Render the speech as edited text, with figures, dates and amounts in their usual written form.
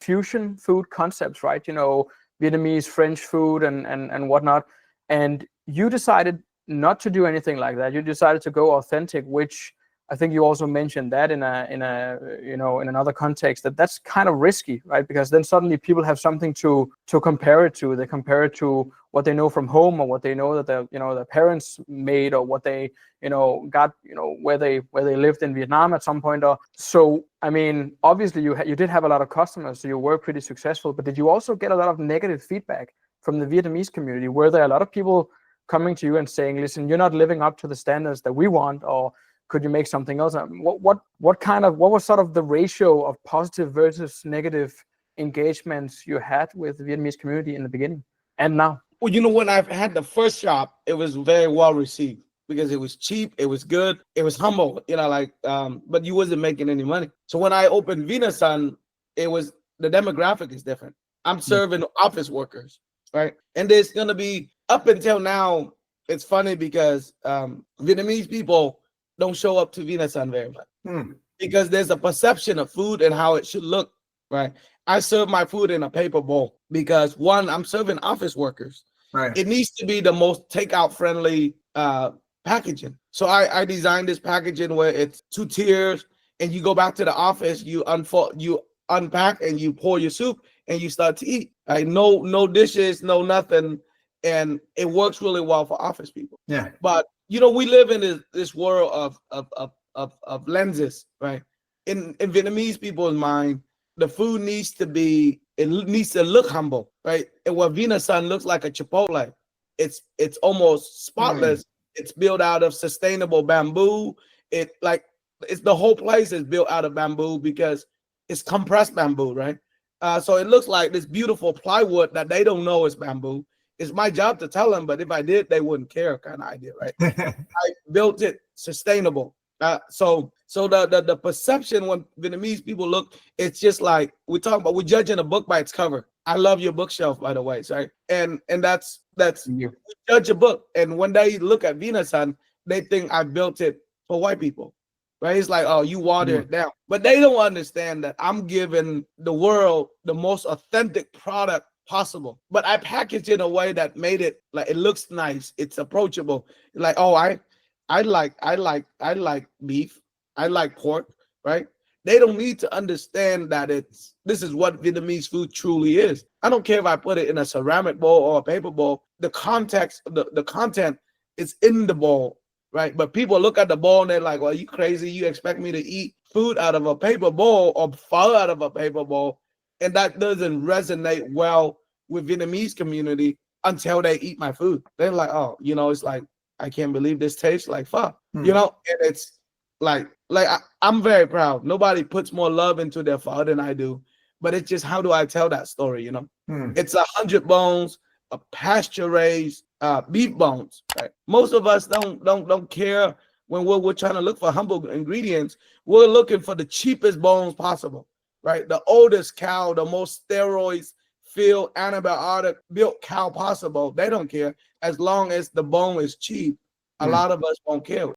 fusion food concepts, right? You know, Vietnamese, French food and whatnot. And you decided not to do anything like that. You decided to go authentic, which I think you also mentioned that in a you know, in another context, that that's kind of risky, right? Because then suddenly people have something to compare it to. They compare it to what they know from home, or what they know that their, you know, their parents made, or what they, you know, got, you know, where they lived in Vietnam at some point. Or so, I mean, obviously you did have a lot of customers, so you were pretty successful. But did you also get a lot of negative feedback from the Vietnamese community? Were there a lot of people coming to you and saying, listen, you're not living up to the standards that we want, or could you make something else? What was sort of the ratio of positive versus negative engagements you had with the Vietnamese community in the beginning and now? Well, you know, when I've had the first shop, it was very well received because it was cheap, it was good, it was humble, you know, like, but you wasn't making any money. So when I opened Vinasun, it was, the demographic is different. I'm serving office workers, right? And there's gonna be, up until now, it's funny because Vietnamese people don't show up to Vinasun very much because there's a perception of food and how it should look, right? I serve my food in a paper bowl because, one, I'm serving office workers. Right. It needs to be the most takeout friendly packaging. So I designed this packaging where it's 2 tiers, and you go back to the office, you unpack and you pour your soup and you start to eat. Right? No dishes, no nothing. And it works really well for office people. Yeah. But you know, we live in this world of lenses, right? In Vietnamese people's mind, the food needs to be, it needs to look humble, right? And what Vinasun looks like a Chipotle, it's almost spotless. It's built out of sustainable bamboo. It's the whole place is built out of bamboo because it's compressed bamboo, right? So it looks like this beautiful plywood that they don't know is bamboo. It's my job to tell them, but if I did, they wouldn't care, kind of idea, right? I built it sustainable. So the perception when Vietnamese people look, it's just like we're judging a book by its cover. I love your bookshelf, by the way, sorry. And that's we judge a book, and when they look at Vinasun, they think I built it for white people, right? It's like, oh, you water it down, but they don't understand that I'm giving the world the most authentic product possible, but I packaged it in a way that made it like it looks nice, it's approachable. Like, oh, I like beef, I like pork, right? They don't need to understand that this is what Vietnamese food truly is. I don't care if I put it in a ceramic bowl or a paper bowl. The context, the content is in the bowl, right? But people look at the bowl and they're like, well, you crazy? You expect me to eat food out of a paper bowl or pho out of a paper bowl? And that doesn't resonate well with Vietnamese community until they eat my food. They're like, oh, you know, it's like, I can't believe this tastes like pho, you know? And it's like I'm very proud. Nobody puts more love into their pho than I do, but it's just, how do I tell that story, you know? It's 100 bones, a pasture-raised beef bones, right? Most of us don't care when we're trying to look for humble ingredients. We're looking for the cheapest bones possible, right? The oldest cow, the most steroids filled, antibiotic built cow possible. They don't care as long as the bone is cheap. A lot of us won't care.